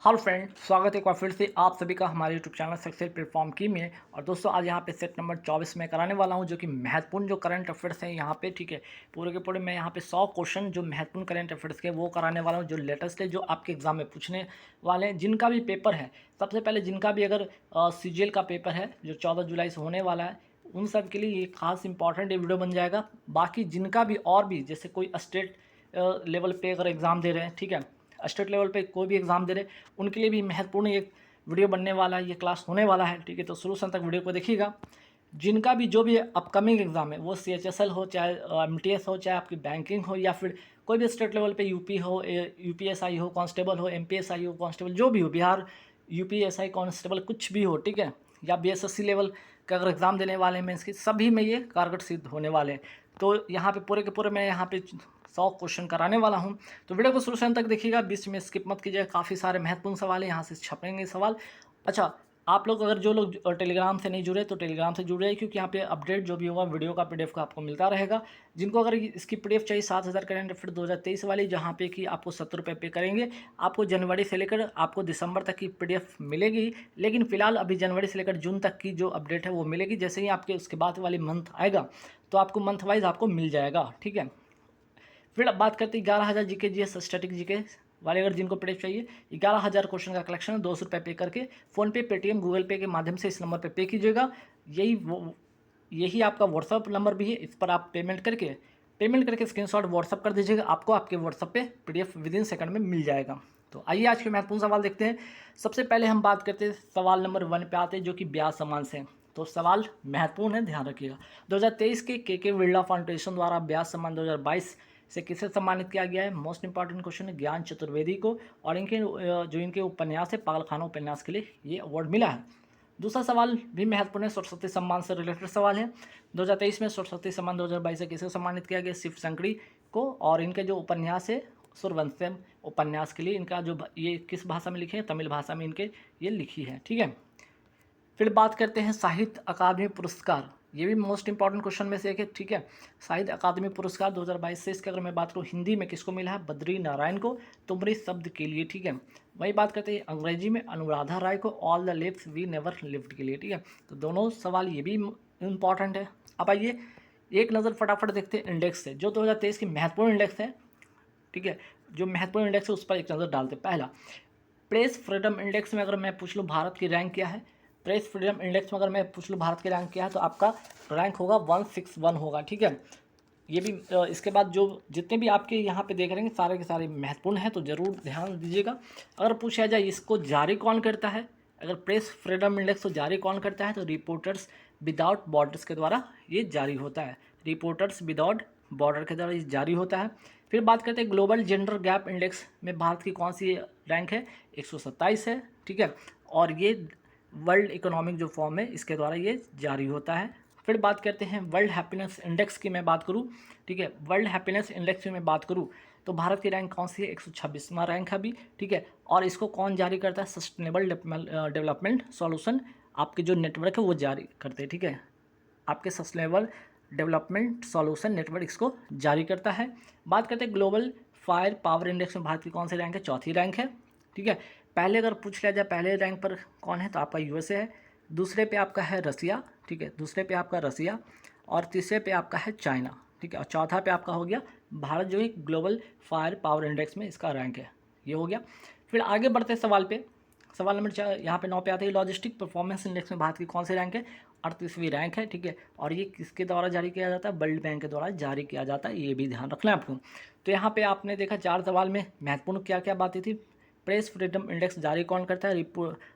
Hello friend, स्वागत है एक बार फिर से आप सभी का हमारे यूट्यूब चैनल सक्सेस प्लेटफॉर्म की में। और दोस्तों आज यहाँ पे सेट नंबर 24 में कराने वाला हूँ, जो कि महत्वपूर्ण जो करंट अफेयर्स हैं यहाँ पे। ठीक है, पूरे के पूरे मैं यहाँ पे 100 क्वेश्चन जो महत्वपूर्ण करंट अफेयर्स के वो कराने वाला हूँ, जो लेटेस्ट है, जो आपके एग्जाम में पूछने वाले हैं, जिनका भी पेपर है। सबसे पहले जिनका भी अगर CGL का पेपर है जो 14 जुलाई से होने वाला है, उन सब के लिए ये खास इंपॉर्टेंट ये वीडियो बन जाएगा। बाकी जिनका भी और भी जैसे कोई स्टेट लेवल पे अगर एग्ज़ाम दे रहे हैं, ठीक है, स्टेट लेवल पे कोई भी एग्ज़ाम दे रहे हैं, उनके लिए भी महत्वपूर्ण एक वीडियो बनने वाला है, ये क्लास होने वाला है। ठीक है, तो शुरू से अंत तक वीडियो को देखिएगा। जिनका भी जो भी अपकमिंग एग्ज़ाम है, वो CHSL हो, चाहे MTS हो, चाहे आपकी बैंकिंग हो, या फिर कोई भी स्टेट लेवल पे यूपी हो, UPSI हो, कांस्टेबल हो, MPSI हो, कांस्टेबल जो भी हो, बिहार UPSI कांस्टेबल कुछ भी हो, ठीक है, या BSSC लेवल का अगर एग्ज़ाम देने वाले हैं मेंस की, सभी में ये कारगर सिद्ध होने वाले हैं। तो यहाँ पे पूरे के पूरे मैं यहाँ पे 100 क्वेश्चन कराने वाला हूँ। तो वीडियो को शुरू से अंत तक देखिएगा, बीच में स्किप मत कीजिएगा। काफ़ी सारे महत्वपूर्ण सवाल हैं, यहाँ से छपेंगे सवाल। अच्छा, आप लोग अगर जो लोग टेलीग्राम से नहीं जुड़े तो टेलीग्राम से जुड़ जाइए, क्योंकि यहाँ पे अपडेट जो भी होगा वीडियो का PDF का आपको मिलता रहेगा। जिनको अगर इसकी PDF चाहिए 7000 करंट अफेयर 2023 वाली, जहाँ पे कि आपको 70 रुपये पे करेंगे, आपको जनवरी से लेकर आपको दिसंबर तक की PDF मिलेगी। लेकिन फिलहाल अभी जनवरी से लेकर जून तक की जो अपडेट है वो मिलेगी। जैसे ही आपके उसके बाद वाली मंथ आएगा तो आपको मंथ वाइज आपको मिल जाएगा। ठीक है, फिर अब बात करते हैं 11,000 GK GS स्टैटिक जीके वाले, अगर जिनको PDF चाहिए, 11,000 क्वेश्चन का कलेक्शन है। 200 रुपये पे करके फ़ोनपे, पेटीएम, गूगल पे के माध्यम से इस नंबर पे कीजिएगा। यही आपका व्हाट्सअप नंबर भी है। इस पर आप पेमेंट करके स्क्रीनशॉट व्हाट्सअप कर दीजिएगा, आपको आपके व्हाट्सअप पे PDF विदिन सेकंड में मिल जाएगा। तो आइए आज के महत्वपूर्ण सवाल देखते हैं। सबसे पहले हम बात करते हैं सवाल नंबर 1 पे आते हैं, जो कि ब्याज सम्मान से। तो सवाल महत्वपूर्ण है, ध्यान रखिएगा। 2023 के के बिरला फाउंडेशन द्वारा ब्याज सम्मान 2022 से किसे सम्मानित किया गया है? मोस्ट इंपॉर्टेंट क्वेश्चन है, ज्ञान चतुर्वेदी को। और इनके जो इनके उपन्यास है पागलखाना उपन्यास के लिए ये अवार्ड मिला है। दूसरा सवाल भी महत्वपूर्ण है, सरस्वती सम्मान से रिलेटेड सवाल है। 2023 में सरस्वती सम्मान 2022 से किसे सम्मानित किया गया? शिव संकड़ी को। और इनके जो उपन्यास है सूर्यवंशम उपन्यास के लिए, इनका जो ये किस भाषा में लिखे हैं? तमिल भाषा में इनके ये लिखी है। ठीक है, फिर बात करते हैं साहित्य अकादमी पुरस्कार। ये भी मोस्ट इंपॉर्टेंट क्वेश्चन में से एक है। ठीक है, साहित्य अकादमी पुरस्कार 2022 से इसके अगर मैं बात करूँ, हिंदी में किसको मिला है? बद्री नारायण को, तुमरी शब्द के लिए। ठीक है, वही बात करते हैं अंग्रेजी में अनुराधा राय को, all the lives we never lived के लिए। ठीक है, तो दोनों सवाल ये भी इम्पॉर्टेंट है। अब आइए एक नज़र फटाफट देखते हैं इंडेक्स से, जो 2023 की महत्वपूर्ण इंडेक्स है। ठीक है, जो महत्वपूर्ण इंडेक्स है उस पर एक नज़र डालते हैं। पहला, प्रेस फ्रीडम इंडेक्स में अगर मैं पूछ लूँ भारत की रैंक क्या है? प्रेस फ्रीडम इंडेक्स में अगर मैं पूछ लूँ भारत की रैंक क्या है, तो आपका रैंक होगा 161 होगा। ठीक है, ये भी इसके बाद जो जितने भी आपके यहाँ पे देख रहे हैं सारे के सारे महत्वपूर्ण हैं, तो ज़रूर ध्यान दीजिएगा। अगर पूछा जाए इसको जारी कौन करता है, अगर प्रेस फ्रीडम इंडेक्स को जारी कौन करता है, तो रिपोर्टर्स विदाउट बॉर्डर्स के द्वारा ये जारी होता है। रिपोर्टर्स विदाउट बॉर्डर के द्वारा ये जारी होता है। फिर बात करते हैं ग्लोबल जेंडर गैप इंडेक्स में भारत की कौन सी रैंक है? 127 है। ठीक है, और ये वर्ल्ड इकोनॉमिक जो फॉर्म है इसके द्वारा ये जारी होता है। फिर बात करते हैं वर्ल्ड हैप्पीनेस इंडेक्स की मैं बात करूँ। ठीक है, वर्ल्ड हैप्पीनेस इंडेक्स की मैं बात करूँ तो भारत की रैंक कौन सी है? 126वां रैंक है अभी। ठीक है, और इसको कौन जारी करता है? सस्टेनेबल डेवलपमेंट सॉल्यूशन आपके जो नेटवर्क है वो जारी करते हैं। ठीक है, आपके सस्टेनेबल डेवलपमेंट सॉल्यूशन नेटवर्क इसको जारी करता है। बात करते हैं ग्लोबल फायर पावर इंडेक्स में भारत की कौन सी रैंक है? चौथी रैंक है। ठीक है, पहले अगर पूछ लिया जाए पहले रैंक पर कौन है, तो आपका USA है। दूसरे पे आपका है रसिया। ठीक है, दूसरे पे आपका रसिया, और तीसरे पे आपका है चाइना। ठीक है, और चौथा पे आपका हो गया भारत, जो है ग्लोबल फायर पावर इंडेक्स में इसका रैंक है। ये हो गया। फिर आगे बढ़ते सवाल पे, सवाल नंबर 4 यहाँ पे 9 पे आते हैं, लॉजिस्टिक परफॉर्मेंस इंडेक्स में भारत की कौन सी रैंक है? 38वीं रैंक है। ठीक है, और ये किसके द्वारा जारी किया जाता है? वर्ल्ड बैंक के द्वारा जारी किया जाता है, ये भी ध्यान रखना है आपको। तो यहाँ पे आपने देखा 4 सवाल में महत्वपूर्ण क्या क्या बातें थी। प्रेस फ्रीडम इंडेक्स जारी कौन करता है?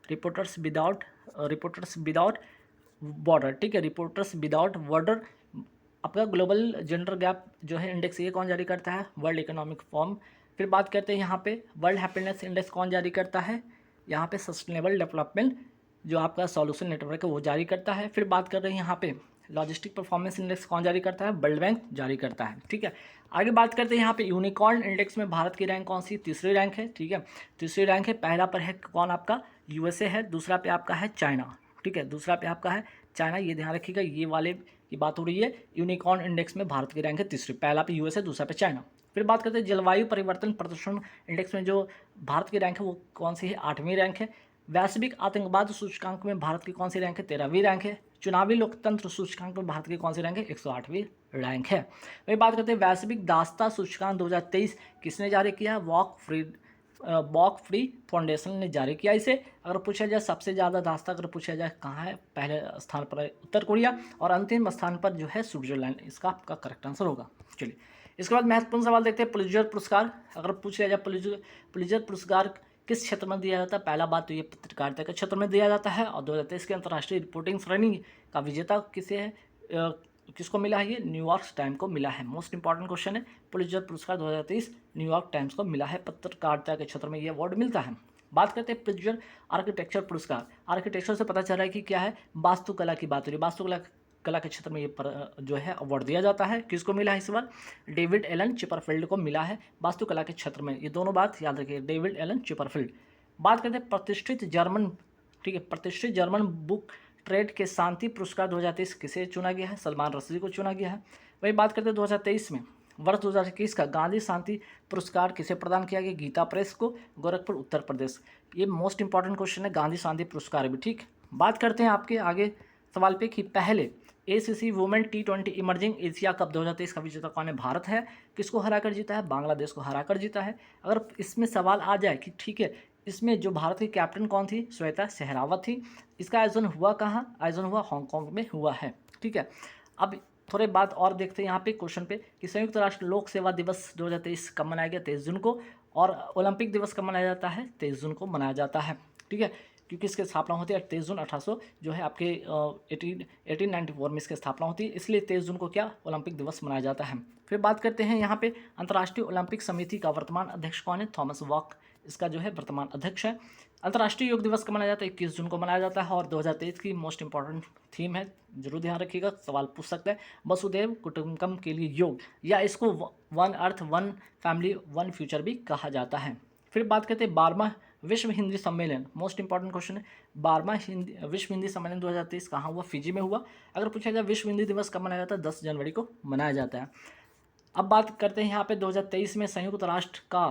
Reporters without border. ठीक है, रिपोर्टर्स विदाउट बॉर्डर। आपका ग्लोबल जेंडर गैप जो है इंडेक्स, ये कौन जारी करता है? World economic form. फिर बात करते हैं यहाँ पे वर्ल्ड हैप्पीनेस इंडेक्स कौन जारी करता है? यहाँ पे सस्टेनेबल डेवलपमेंट जो आपका सॉल्यूशन नेटवर्क है वो जारी करता है। फिर बात कर रहे हैं यहाँ पे लॉजिस्टिक परफॉर्मेंस इंडेक्स कौन जारी करता है? वर्ल्ड बैंक जारी करता है। ठीक है, आगे बात करते हैं यहाँ पे यूनिकॉर्न इंडेक्स में भारत की रैंक कौन सी? तीसरी रैंक है। ठीक है, तीसरी रैंक है। पहला पर है कौन? आपका USA है। दूसरा पे आपका है चाइना। ठीक है, दूसरा पे आपका है चाइना, ये ध्यान रखिएगा। ये वाले की बात हो रही है, यूनिकॉर्न इंडेक्स में भारत की रैंक है तीसरी। पहला पे USA, दूसरा पे चाइना। फिर बात करते हैं जलवायु परिवर्तन प्रदर्शन इंडेक्स में जो भारत की रैंक है वो कौन सी है, 8वीं रैंक है। वैश्विक आतंकवाद सूचकांक में भारत की कौन सी रैंक है, 13वीं रैंक है। चुनावी लोकतंत्र सूचकांक में भारत की कौन सी रैंक है, 108वीं रैंक है। वही बात करते हैं वैश्विक दासता सूचकांक 2023 किसने जारी किया है, वॉक फ्री फाउंडेशन ने जारी किया इसे। अगर पूछा जाए सबसे ज़्यादा दास्ता अगर पूछा जाए कहाँ है, पहले स्थान पर है उत्तर कोरिया और अंतिम स्थान पर जो है स्विट्जरलैंड, इसका आपका करेक्ट आंसर होगा। चलिए इसके बाद महत्वपूर्ण सवाल देखते हैं पुलित्जर पुरस्कार। अगर पूछा जाए पुलित्जर पुरस्कार किस क्षेत्र में दिया जाता है, पहला बात तो ये पत्रकारिता के क्षेत्र में दिया जाता है और 2023 के अंतर्राष्ट्रीय रिपोर्टिंग श्रेणी का विजेता किसे है, किसको मिला है, ये न्यूयॉर्क टाइम को मिला है। मोस्ट इंपॉर्टेंट क्वेश्चन है, पुलित्जर पुरस्कार 2023 न्यूयॉर्क टाइम्स को मिला है, पत्रकारिता के क्षेत्र में ये अवार्ड मिलता है। बात करते हैं पुलित्जर आर्किटेक्चर पुरस्कार। आर्किटेक्चर से पता चल रहा है कि क्या है, वास्तुकला की बात हो रही है। वास्तुकला के क्षेत्र में ये जो है अवार्ड दिया जाता है। किसको मिला है इस बार, डेविड एलन चिपरफील्ड को मिला है वास्तुकला के क्षेत्र में। ये दोनों बात याद रखिए, डेविड एलन चिपरफील्ड। बात करते हैं प्रतिष्ठित जर्मन, ठीक है, प्रतिष्ठित जर्मन बुक ट्रेड के शांति पुरस्कार 2023 किसे चुना गया है, सलमान रश्दी को चुना गया है। वही बात करते हैं 2023 में वर्ष 2021 का गांधी शांति पुरस्कार किसे प्रदान किया गया, गीता प्रेस को, गोरखपुर उत्तर प्रदेश। ये मोस्ट इंपॉर्टेंट क्वेश्चन है, गांधी शांति पुरस्कार भी। ठीक, बात करते हैं आपके आगे सवाल पे कि पहले ACC women T20 emerging Asia cup 2023 का विजेता कौन है, भारत है। किसको हराकर जीता है, बांग्लादेश को हराकर जीता है। अगर इसमें सवाल आ जाए कि ठीक है इसमें जो भारत की कैप्टन कौन थी, श्वेता शेहरावत थी। इसका आयोजन हुआ कहाँ, आयोजन हुआ हांगकांग में हुआ है। ठीक है, अब थोड़े बात और देखते हैं यहाँ पे क्वेश्चन पे कि संयुक्त राष्ट्र लोक सेवा दिवस 2023 कब मनाया गया, 23 जून को। और ओलंपिक दिवस कब मनाया जाता है, 23 जून को मनाया जाता है। ठीक है, क्योंकि इसकी स्थापना होती है 23 जून 1800 जो है आपके 1894 में इसकी स्थापना होती है, इसलिए 23 जून को क्या ओलंपिक दिवस मनाया जाता है। फिर बात करते हैं यहाँ पे अंतर्राष्ट्रीय ओलंपिक समिति का वर्तमान अध्यक्ष कौन है, थॉमस बॉक इसका जो है वर्तमान अध्यक्ष है। अंतर्राष्ट्रीय योग दिवस कब मनाया जाता है, 21 जून को मनाया जाता है। और 2023 की मोस्ट इंपॉर्टेंट थीम है, जरूर ध्यान रखिएगा, सवाल पूछ सकते हैं, वसुधैव कुटुंबकम के लिए योग, या इसको one earth one family one future भी कहा जाता है। फिर बात करते हैं 12वां विश्व हिंदी सम्मेलन, मोस्ट इंपॉर्टेंट क्वेश्चन है, 12वां विश्व हिंदी सम्मेलन 2023 कहाँ हुआ, फिजी में हुआ। अगर पूछा जाए विश्व हिंदी दिवस कब मनाया जाता है, 10 जनवरी को मनाया जाता है। अब बात करते हैं यहाँ पे 2023 में संयुक्त राष्ट्र का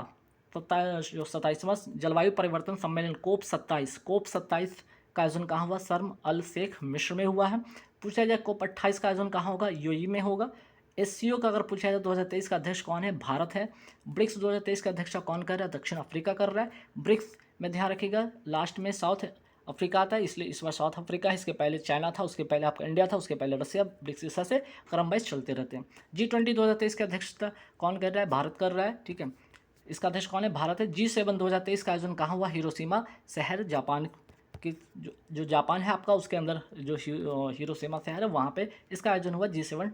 27वां जलवायु परिवर्तन सम्मेलन कोप 27 का आयोजन कहाँ हुआ, शर्म अल शेख मिस्र में हुआ है। पूछा जाए कोप 28 का आयोजन कहाँ होगा, यूएई में होगा। SCO का अगर पूछा जाए 2023 का अध्यक्ष कौन है, भारत है। ब्रिक्स 2023 का अध्यक्ष कौन कर रहा है, दक्षिण अफ्रीका कर रहा है। ब्रिक्स में ध्यान रखिएगा लास्ट में साउथ अफ्रीका आता है, इसलिए इस बार साउथ अफ्रीका है। इसके पहले चाइना था, उसके पहले आपका इंडिया था, उसके पहले रसिया। ब्रिक्स इस से क्रम वाइज चलते रहते हैं। G20 2023 की अध्यक्षता कौन कर रहा है, भारत कर रहा है। ठीक है, इसका अध्यक्ष कौन है, भारत है। G7 2023 का आयोजन कहाँ हुआ, हिरोशिमा शहर जापान की, जो जापान है आपका उसके अंदर जो हिरोशिमा शहर है वहाँ पे इसका आयोजन हुआ G7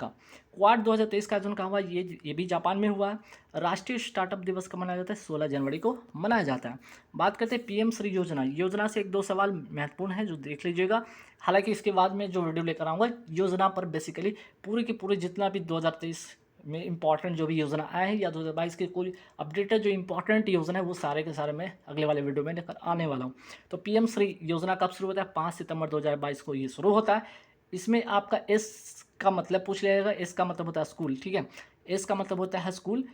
का। क्वाड 2023 का आयोजन कहाँ हुआ, ये भी जापान में हुआ है। राष्ट्रीय स्टार्टअप दिवस कब मनाया जाता है, 16 जनवरी को मनाया जाता है। बात करते हैं PM श्री योजना से 1-2 सवाल महत्वपूर्ण है जो देख लीजिएगा। हालांकि इसके बाद में जो वीडियो लेकर आऊँगा योजना पर बेसिकली पूरी की पूरी जितना भी 2023 में इंपॉर्टेंट जो भी योजना आए हैं या 2022 की कोई अपडेटेड जो इंपॉर्टेंट योजना है वो सारे के सारे मैं अगले वाले वीडियो में लेकर आने वाला हूँ। तो PM श्री योजना कब शुरू होता है, 5 सितंबर 2022 को ये शुरू होता है। इसमें आपका S का मतलब पूछ लिया एस का मतलब होता है स्कूल। ठीक है, एस का मतलब होता है स्कूल।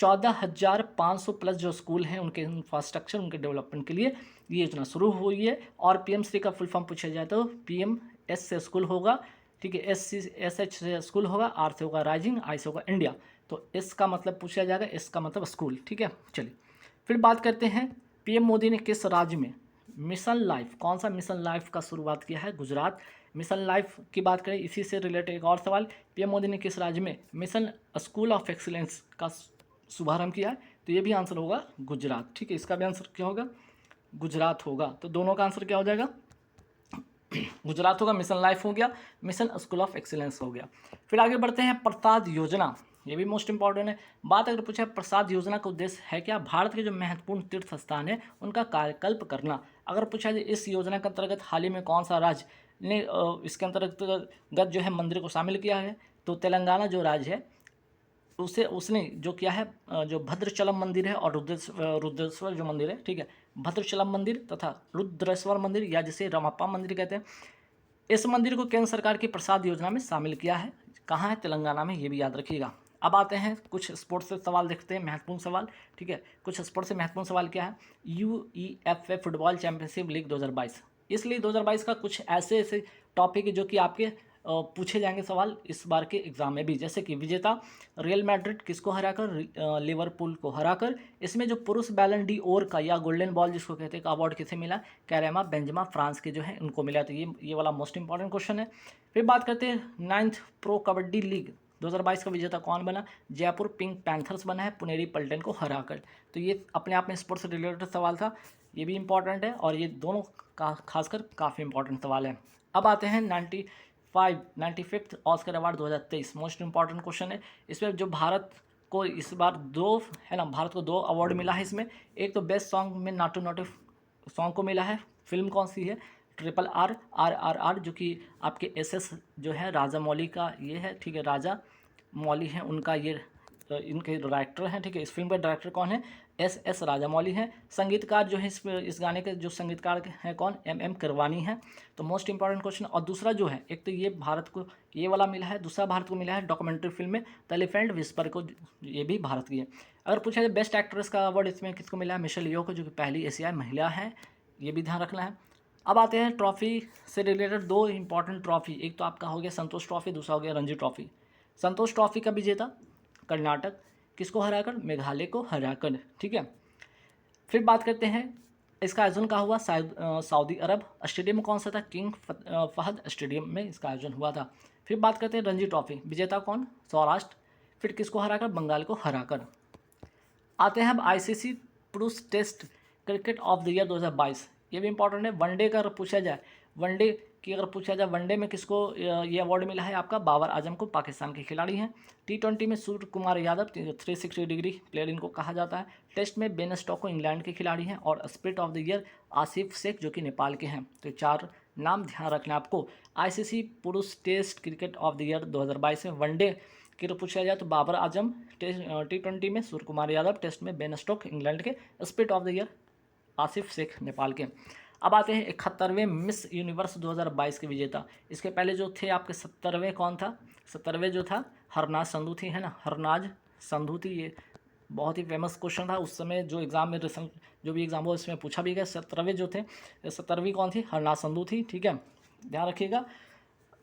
14,500 प्लस जो स्कूल हैं उनके इंफ्रास्ट्रक्चर उनके डेवलपमेंट के लिए ये योजना शुरू हुई है। और PM श्री का फुल फॉर्म पूछा जाए तो PM S से स्कूल होगा। ठीक है, SH से स्कूल होगा, R से होगा राइजिंग, I से होगा इंडिया। तो S का मतलब पूछा जाएगा, S का मतलब स्कूल। ठीक है, चलिए फिर बात करते हैं PM मोदी ने किस राज्य में मिशन लाइफ, कौन सा मिशन लाइफ का शुरुआत किया है, गुजरात। मिशन लाइफ की बात करें इसी से रिलेटेड एक और सवाल, PM मोदी ने किस राज्य में मिशन स्कूल ऑफ एक्सीलेंस का शुभारंभ किया है, तो ये भी आंसर होगा गुजरात। ठीक है, इसका भी आंसर क्या होगा, गुजरात होगा। तो दोनों का आंसर क्या हो जाएगा, गुजरात होगा। मिशन लाइफ हो गया, मिशन स्कूल ऑफ एक्सीलेंस हो गया। फिर आगे बढ़ते हैं प्रसाद योजना, ये भी मोस्ट इंपॉर्टेंट है। बात अगर पूछा प्रसाद योजना का उद्देश्य है क्या, भारत के जो महत्वपूर्ण तीर्थ स्थान है उनका कायाकल्प करना। अगर पूछा जाए इस योजना के अंतर्गत हाल ही में कौन सा राज्य ने इसके अंतर्गत जो है मंदिर को शामिल किया है, तो तेलंगाना जो राज्य है उसने जो किया है, जो भद्रचलम मंदिर है और रुद्रेश्वर जो मंदिर है, ठीक है, भद्रचलम मंदिर तथा रुद्रेश्वर मंदिर या जिसे रमप्पा मंदिर कहते हैं, इस मंदिर को केंद्र सरकार की प्रसाद योजना में शामिल किया है। कहाँ है, तेलंगाना में, ये भी याद रखिएगा। अब आते हैं कुछ स्पोर्ट्स से सवाल देखते हैं, महत्वपूर्ण सवाल, ठीक है। कुछ स्पोर्ट्स से महत्वपूर्ण सवाल क्या है, UEFA फुटबॉल चैंपियनशिप लीग 2022। इस लीग 2022 का कुछ ऐसे ऐसे टॉपिक है जो कि आपके पूछे जाएंगे सवाल इस बार के एग्जाम में भी, जैसे कि विजेता रियल मैड्रिड किसको हराकर, लिवरपूल को हराकर। इसमें जो पुरुष बैलन डी ओर का या गोल्डन बॉल जिसको कहते हैं का अवार्ड किसे मिला, कैरेमा बेंजमा फ्रांस के जो है उनको मिला। तो ये वाला मोस्ट इंपॉर्टेंट क्वेश्चन है। फिर बात करते हैं 9th प्रो कबड्डी लीग 2022 का विजेता कौन बना, जयपुर पिंक पैंथर्स बना है पुनेरी पल्टन को हराकर। तो ये अपने आप में स्पोर्ट्स से रिलेटेड सवाल था, ये भी इंपॉर्टेंट है और ये दोनों का खासकर काफ़ी इंपॉर्टेंट सवाल है। अब आते हैं 95th Oscar award 2023, most important question है। इसमें जो भारत को इस बार दो है ना, भारत को 2 अवार्ड मिला है इसमें। एक तो बेस्ट सॉन्ग में नाटू नाटू सॉन्ग को मिला है, फिल्म कौन सी है, RRR जो कि आपके SS जो है राजा मौली का ये है, ठीक है, राजा मौली है उनका ये इनके डायरेक्टर हैं, ठीक है। इस फिल्म का डायरेक्टर कौन है, SS राजा मौली हैं। संगीतकार जो है इस गाने के जो संगीतकार हैं कौन, MM किरवानी हैं। तो मोस्ट इंपॉर्टेंट क्वेश्चन। और दूसरा जो है, एक तो ये भारत को ये वाला मिला है, दूसरा भारत को मिला है डॉक्यूमेंट्री फिल्म में द एलिफेंट विस्पर को, ये भी भारत की है। अगर पूछा जाए बेस्ट एक्ट्रेस का अवार्ड इसमें किसको मिला है, मिशेल यो को, जो कि पहली एशियाई महिला है, ये भी ध्यान रखना है। अब आते हैं ट्रॉफी से रिलेटेड 2 इंपॉर्टेंट ट्रॉफी, एक तो आपका हो गया संतोष ट्रॉफी, दूसरा हो गया रणजी ट्रॉफी। संतोष ट्रॉफी का विजेता कर्नाटक किसको हराकर, मेघालय को हराकर, ठीक है। फिर बात करते हैं इसका आयोजन कहाँ हुआ, सऊदी अरब। स्टेडियम कौन सा था, किंग फहद स्टेडियम में इसका आयोजन हुआ था। फिर बात करते हैं रणजी ट्रॉफी, विजेता कौन, सौराष्ट्र। फिर किसको हराकर, बंगाल को हराकर। आते हैं अब ICC पुरुष test cricket of the year 2022, ये भी इंपॉर्टेंट है। वनडे का अगर पूछा जाए, वनडे की अगर पूछा जाए, वनडे में किसको ये अवार्ड मिला है आपका, बाबर आजम को, पाकिस्तान के खिलाड़ी हैं। T20 में सूर्य कुमार यादव 360 डिग्री प्लेयर इनको कहा जाता है। टेस्ट में बेन स्टोक्स को इंग्लैंड के खिलाड़ी हैं। और spirit of the year Asif Sheikh जो कि नेपाल के हैं। तो 4 नाम ध्यान रखना है आपको। ICC पुरुष test cricket of the year 2022 में वनडे की पूछा जाए तो बाबर आजम, T20 में सूर्य कुमार यादव, टेस्ट में बेन स्टोक्स इंग्लैंड के, spirit of the year Asif Sheikh Nepal के। अब आते हैं 71वें मिस यूनिवर्स 2022 के विजेता। इसके पहले जो थे आपके 70वें कौन था, 70वें जो था हरनाज संधू थी, है ना, हरनाज संधू थी। ये बहुत ही फेमस क्वेश्चन था उस समय, जो एग्ज़ाम में रिसेंट जो भी एग्जाम हुआ इसमें पूछा भी गया। 70वें जो थे, 70वीं कौन थी, हरनाज संधू थी, ठीक है, ध्यान रखिएगा।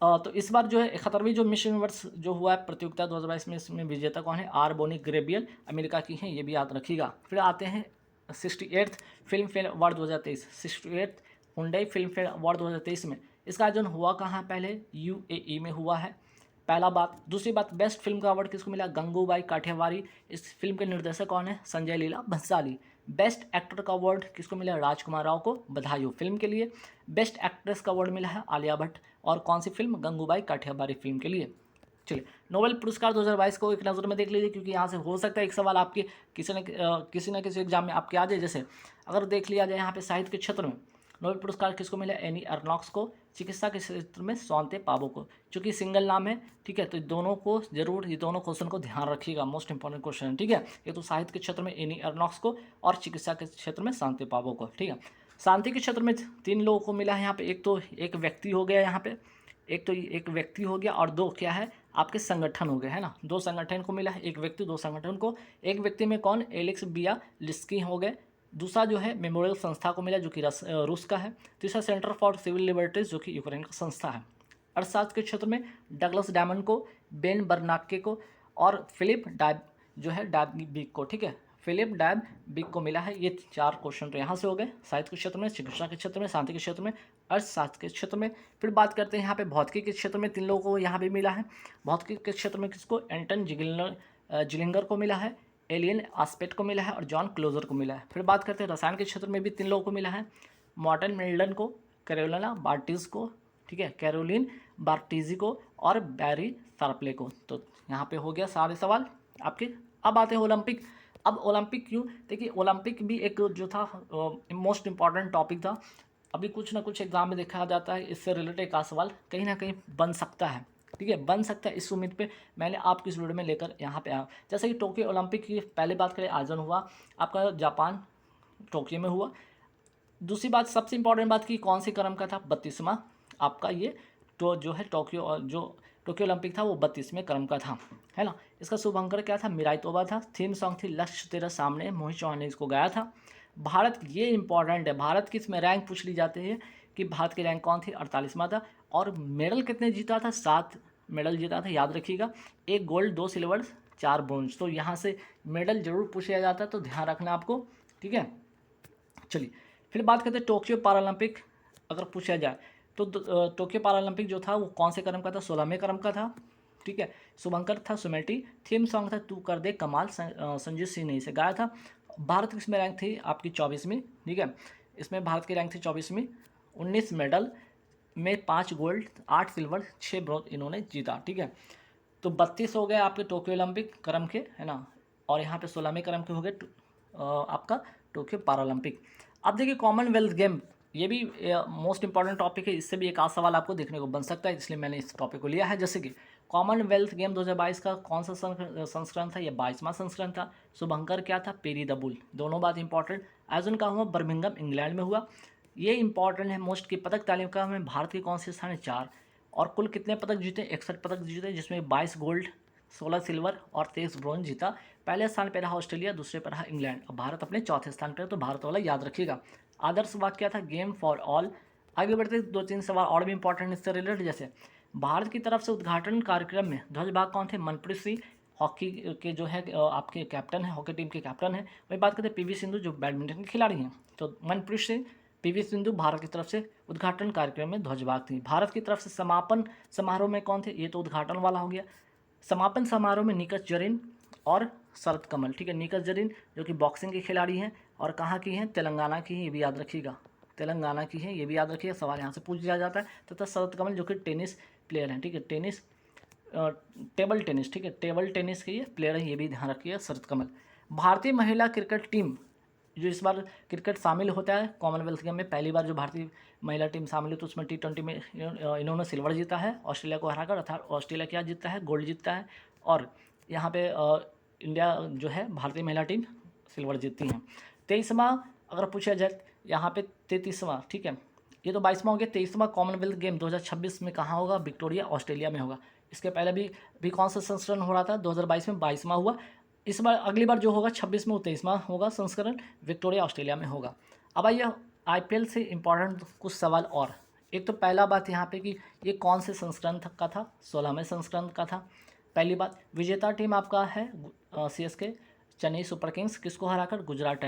तो इस बार जो है 71वीं जो मिस यूनिवर्स जो हुआ है प्रतियोगिता 2022 में, इसमें विजेता कौन है, आर बोनी ग्रेबियल, अमेरिका की हैं, ये भी याद रखिएगा। फिर आते हैं 68th film fair award 2023, 68th Hyundai film fair award 2023 में इसका आयोजन हुआ कहाँ, पहले UAE में हुआ है, पहला बात। दूसरी बात, बेस्ट फिल्म का अवार्ड किसको मिला, गंगूबाई काठियावाड़ी। इस फिल्म के निर्देशक कौन है, संजय लीला भंसाली। बेस्ट एक्टर का अवार्ड किसको मिला, राजकुमार राव को, बधाई हो फिल्म के लिए। बेस्ट एक्ट्रेस का अवार्ड मिला है आलिया भट्ट, और कौन सी फिल्म, गंगूबाई काठियावाड़ी फिल्म के लिए। चलिए, नोबेल पुरस्कार 2022 को एक नज़र में देख लीजिए, क्योंकि यहाँ से हो सकता है एक सवाल आपके किसी न किसी एग्जाम में आपके आ जाए। जैसे अगर देख लिया जाए यहाँ पे साहित्य के क्षेत्र में नोबेल पुरस्कार किसको मिला, एनी अर्नॉक्स को। चिकित्सा के क्षेत्र में स्वांते पाबो को, चूँकि सिंगल नाम है, ठीक है। तो दोनों को जरूर, ये दोनों क्वेश्चन को ध्यान रखिएगा, मोस्ट इंपॉर्टेंट क्वेश्चन है, ठीक है। ये तो साहित्य के क्षेत्र में एनी अर्नॉक्स को, और चिकित्सा के क्षेत्र में शांति पाबो को, ठीक है। शांति के क्षेत्र में 3 लोगों को मिला है यहाँ पे, एक तो एक व्यक्ति हो गया यहाँ पे, एक व्यक्ति हो गया, और 2 क्या है आपके संगठन हो गए, है ना। 2 संगठन को मिला है, एक व्यक्ति 2 संगठन को। एक व्यक्ति में कौन, एलेक्स बियालिस्की हो गए। दूसरा जो है मेमोरियल संस्था को मिला, जो कि रूस का है। तीसरा सेंटर फॉर सिविल लिबर्टीज, जो कि यूक्रेन का संस्था है। अर्थशास्त्र के क्षेत्र में डगलस डायमंड को, बेन बर्नाके को, और फिलिप डैबबिक को, ठीक है, फिलिप डैबबिक को मिला है। ये 4 क्वेश्चन तो यहाँ से हो गए, साहित्य के क्षेत्र में, चिकित्सा के क्षेत्र में, शांति के क्षेत्र में, अर्थशास्त्र के क्षेत्र में। फिर बात करते हैं यहाँ पे भौतिकी के क्षेत्र में 3 लोगों को यहाँ भी मिला है। भौतिकी के क्षेत्र में किसको, एंटन जिलिंगर को मिला है, एलियन आस्पेट को मिला है, और जॉन क्लोजर को मिला है। फिर बात करते हैं रसायन के क्षेत्र में भी 3 लोगों को मिला है, मॉर्टन मेल्डन को, कैरोलिना बार्टिज को, ठीक है, कैरोलिन बार्टिजी को, और बैरी शार्पले को। तो यहाँ पे हो गया सारे सवाल आपके। अब आते हैं ओलंपिक। अब ओलंपिक क्यों, देखिए ओलंपिक भी एक जो था मोस्ट इम्पॉर्टेंट टॉपिक था। अभी कुछ ना कुछ एग्जाम में देखा जाता है, इससे रिलेटेड का सवाल कहीं ना कहीं बन सकता है, ठीक है, बन सकता है। इस उम्मीद पे मैंने आपकी इस वीडियो में लेकर यहाँ पे आया। जैसे कि टोक्यो ओलंपिक की पहले बात करें, आयोजन हुआ आपका जापान टोक्यो में हुआ। दूसरी बात, सबसे इंपॉर्टेंट बात की कौन सी क्रम का था, 32वां आपका ये तो जो है टोक्यो ओलंपिक था वो 32वें क्रम का था, है ना। इसका शुभांकर क्या था, मिराई तोबा था। थीम सॉन्ग थी लक्ष्य तेरा सामने, मोहित चौहान ने इसको गाया था। भारत, ये इंपॉर्टेंट है, भारत की इसमें रैंक पूछ ली जाती है कि भारत की रैंक कौन थी, 48वां था। और मेडल कितने जीता था, 7 मेडल जीता था, याद रखिएगा। 1 गोल्ड, 2 सिल्वर, 4 ब्रोंज। तो यहाँ से मेडल जरूर पूछा जाता है, तो ध्यान रखना आपको, ठीक है। चलिए फिर बात करते हैं टोक्यो पैरालंपिक। अगर पूछा जाए तो टोक्यो पैरालंपिक जो था वो कौन से क्रम का था, 16वें क्रम का था, ठीक है। शुभंकर था सुमेटी। थीम सॉन्ग था तू कर दे कमाल, संजीत सिंह ने इसे गाया था। भारत की इसमें रैंक थी आपकी 24वीं, ठीक है। इसमें भारत की रैंक थी 24वीं। 19 मेडल में 5 गोल्ड, 8 सिल्वर, 6 ब्रॉन्ज इन्होंने जीता, ठीक है। तो 32 हो गए आपके टोक्यो ओलंपिक क्रम के, है ना। और यहाँ पे 16वें क्रम के हो गए आपका टोक्यो पैरालंपिक। अब देखिए कॉमनवेल्थ गेम, ये भी मोस्ट इंपॉर्टेंट टॉपिक है, इससे भी एक आध सवाल आपको देखने को बन सकता है, इसलिए मैंने इस टॉपिक को लिया है। जैसे कि कॉमनवेल्थ गेम 2022 का कौन सा संस्करण था, ये 22वां संस्करण था। शुभंकर क्या था, पेरी द बुल। दोनों बात इंपॉर्टेंट। आयोजन का हुआ बर्मिंघम इंग्लैंड में हुआ। ये इंपॉर्टेंट है मोस्ट की पदक तालिका में भारत के कौन से स्थान है, 4। और कुल कितने पदक जीते, 61 पदक जीते, जिसमें 22 गोल्ड, 16 सिल्वर और 23 ब्रॉन्ज जीता। पहले स्थान पर रहा ऑस्ट्रेलिया, दूसरे पर रहा इंग्लैंड। अब भारत अपने चौथे स्थान पर है, तो भारत वाला याद रखिएगा। आदर्श वाक्य क्या था, गेम फॉर ऑल। आगे बढ़ते 2-3 सवाल और भी इंपॉर्टेंट इससे रिलेटेड। जैसे भारत की तरफ से उद्घाटन कार्यक्रम में ध्वजवाहक कौन थे, मनप्रीत सिंह, हॉकी के जो है आपके कैप्टन है, हॉकी टीम के कैप्टन है। वही बात करते हैं पीवी सिंधु जो बैडमिंटन के खिलाड़ी हैं, तो मनप्रीत सिंह, पीवी सिंधु भारत की तरफ से उद्घाटन कार्यक्रम में ध्वजवाहक थी। भारत की तरफ से समापन समारोह में कौन थे, ये तो उद्घाटन वाला हो गया। समापन समारोह में निकस जरीन और शरद कमल, ठीक है। निकस जरीन जो कि बॉक्सिंग के खिलाड़ी हैं और कहाँ की हैं, तेलंगाना की हैं, ये भी याद रखिएगा। तेलंगाना की हैं, ये भी याद रखिएगा, सवाल यहाँ से पूछ लिया जाता है। तथा शरद कमल जो कि टेनिस प्लेयर हैं, ठीक है, टेनिस टेबल टेनिस, ठीक है, टेबल टेनिस के ये प्लेयर हैं, ये भी ध्यान रखिएगा, शरद कमल। भारतीय महिला क्रिकेट टीम जो इस बार क्रिकेट शामिल होता है कॉमनवेल्थ गेम में, पहली बार जो भारतीय महिला टीम शामिल हुई तो उसमें T20 में इन्होंने सिल्वर जीता है ऑस्ट्रेलिया को हराकर, अर्थात ऑस्ट्रेलिया क्या जीतता है, गोल्ड जीतता है। और यहाँ पे इंडिया जो है भारतीय महिला टीम सिल्वर जीतती हैं। 23वां अगर पूछा जाए यहाँ पे 33वां, ठीक है, ये तो 22वां हो गया। 23वां कॉमनवेल्थ गेम 2026 में कहाँ होगा, विक्टोरिया ऑस्ट्रेलिया में होगा। इसके पहले भी कौन सा संस्करण हो रहा था, 2022 में 22वां हुआ। इस बार अगली बार जो होगा 26 में, वो 23वां होगा संस्करण, विक्टोरिया ऑस्ट्रेलिया में होगा। अब आइए IPL से इंपॉर्टेंट कुछ सवाल और। एक तो पहला बात यहाँ पे कि ये कौन से संस्करण का था, 16वें संस्करण का था। पहली बात, विजेता टीम आपका है CSK चेन्नई सुपर किंग्स, किसको हराकर, गुजरात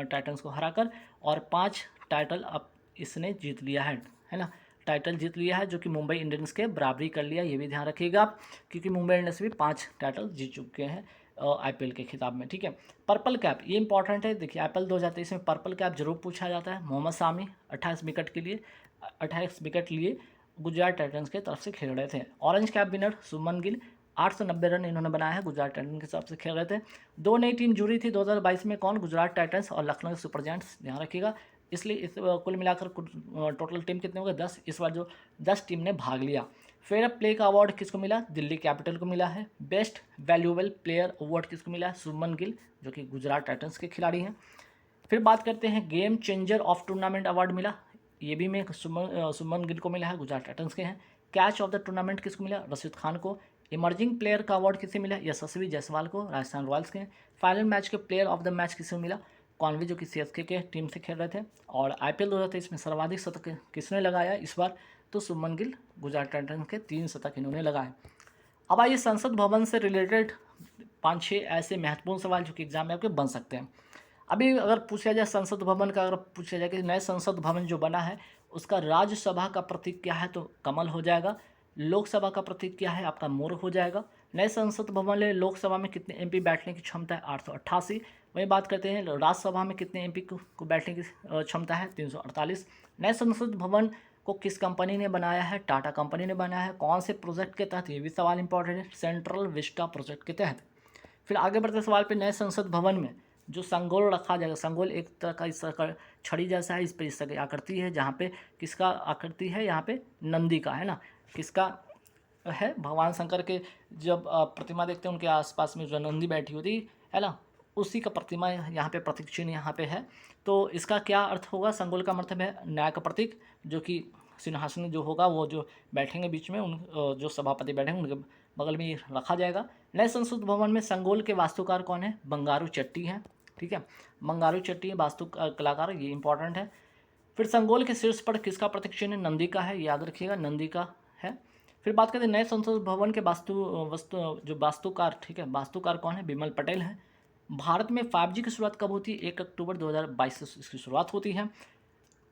टाइटंस को हराकर। और 5 टाइटल अब इसने जीत लिया है ना, टाइटल जीत लिया है, जो कि मुंबई इंडियंस के बराबरी कर लिया, ये भी ध्यान रखिएगा आप, क्योंकि मुंबई इंडियंस भी 5 टाइटल जीत चुके हैं IPL के खिताब में, ठीक है। पर्पल कैप ये इंपॉर्टेंट है, देखिए IPL 2023 में पर्पल कैप जरूर पूछा जाता है। मोहम्मद शामी 28 विकेट के लिए 28 विकेट लिए गुजरात टाइटंस की तरफ से खेल रहे थे। Orange cap winner Shubman Gill, 890 run इन्होंने बनाया है, गुजरात टाइटंस के तरफ से खेल रहे थे। 2 नई टीम जुड़ी थी 2022 में, कौन, गुजरात टाइटंस और लखनऊ सुपर जायंट्स, ध्यान रखिएगा। इसलिए इस कुल मिलाकर टोटल टीम कितने हो गए, 10। इस बार जो 10 टीम ने भाग लिया। फेयर प्ले का अवार्ड किसको मिला, दिल्ली कैपिटल को मिला है। बेस्ट वैल्यूएबल प्लेयर अवार्ड किसको मिला है, शुभमन गिल जो कि गुजरात टाइटंस के खिलाड़ी हैं। फिर बात करते हैं game changer of tournament award मिला, ये भी में शुभमन गिल को मिला है, गुजरात टाइटंस के हैं। कैच ऑफ द टूर्नामेंट किसको मिला, रशीद खान को। इमर्जिंग प्लेयर का अवार्ड किसे मिला, यशस्वी जायसवाल को, राजस्थान रॉयल्स के। फाइनल मैच के प्लेयर ऑफ द मैच किसे मिला, कॉन्वे जो कि CSK के टीम से खेल रहे थे। और IPL 2023 में सर्वाधिक शतक किसने लगाया इस बार, तो शुभमन गिल, गुजरात टाइटंस के 3 शतक इन्होंने लगाए। अब आइए संसद भवन से रिलेटेड 5-6 ऐसे महत्वपूर्ण सवाल जो कि एग्जाम में आपके बन सकते हैं। अभी अगर पूछा जाए संसद भवन का, अगर पूछा जाए कि नए संसद भवन जो बना है उसका राज्यसभा का प्रतीक क्या है, तो कमल हो जाएगा। लोकसभा का प्रतीक क्या है, आपका मोर हो जाएगा। नए संसद भवन में लोकसभा में कितने MP बैठने की क्षमता है, 888। वही बात करते हैं राज्यसभा में कितने MP को बैठने की क्षमता है, 348। नए संसद भवन को किस कंपनी ने बनाया है, टाटा कंपनी ने बनाया है। कौन से प्रोजेक्ट के तहत, ये भी सवाल इंपॉर्टेंट है, सेंट्रल विस्टा प्रोजेक्ट के तहत। फिर आगे बढ़ते सवाल पे, नए संसद भवन में जो संगोल रखा जाएगा, संगोल एक तरह का इस तरह का छड़ी जैसा है, इस पर इस तरह की आकृति है, जहाँ पे किसका आकृति है, यहाँ पे नंदी का है ना, किसका है, भगवान शंकर के जब प्रतिमा देखते हैं उनके आसपास में जो नंदी बैठी होती है ना, उसी का प्रतिमा यहाँ पे प्रतीक चिन्ह यहाँ पे है। तो इसका क्या अर्थ होगा, संगोल का मतलब है न्याय का प्रतीक, जो कि सिंहासन जो होगा वो जो बैठेंगे बीच में, उन जो सभापति बैठेंगे उनके बगल में ये रखा जाएगा। नए संसद भवन में संगोल के वास्तुकार कौन है? बंगारू चट्टी हैं, ठीक है, बंगारू चट्टी है वास्तु कलाकार, ये इंपॉर्टेंट है। फिर संगोल के शीर्ष पर किसका प्रतीक चिन्ह? नंदी का है, याद रखिएगा नंदी का है। फिर बात करते हैं नए संसद भवन के वस्तु जो वास्तुकार, ठीक है, वास्तुकार कौन है? बिमल पटेल है। भारत में 5G की शुरुआत कब होती है? 1 अक्टूबर 2022 से इसकी शुरुआत होती है।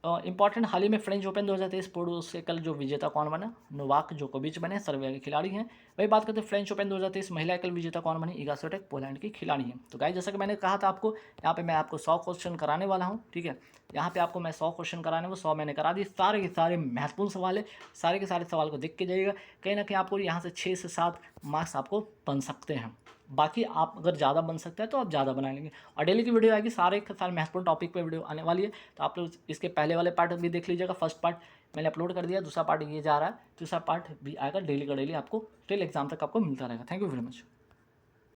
इंपॉर्टेंट, हाल ही में फ्रेंच ओपन 2023 पुरुष से कल जो विजेता कौन बना? नोवाक जोकोविच बने, सर्बिया के खिलाड़ी हैं। वही बात करते हैं फ्रेंच ओपन 2023 महिला एकल विजेता कौन बनी? इगा स्विएटेक, पोलैंड की खिलाड़ी हैं। तो गाइस जैसा कि मैंने कहा था आपको, यहाँ पे मैं आपको 100 क्वेश्चन कराने वाला हूँ, ठीक है, यहाँ पे आपको मैं 100 क्वेश्चन कराने, वो 100 मैंने करा दिए, सारे के सारे महत्वपूर्ण सवाल है, सारे के सारे सवाल को देख के जाइएगा, कहीं ना कहीं आपको यहाँ से 6 से 7 मार्क्स आपको बन सकते हैं। बाकी आप अगर ज़्यादा बन सकता है तो आप ज़्यादा बना लेंगे, और डेली की वीडियो आएगी, सारे के सारे महत्वपूर्ण टॉपिक पे वीडियो आने वाली है। तो आप लोग इसके पहले वाले पार्ट भी देख लीजिएगा, फर्स्ट पार्ट मैंने अपलोड कर दिया, दूसरा पार्ट ये जा रहा है, दूसरा पार्ट भी आएगा डेली का डेली, आपको टिल एग्जाम तक आपको मिलता रहेगा। Thank you very much.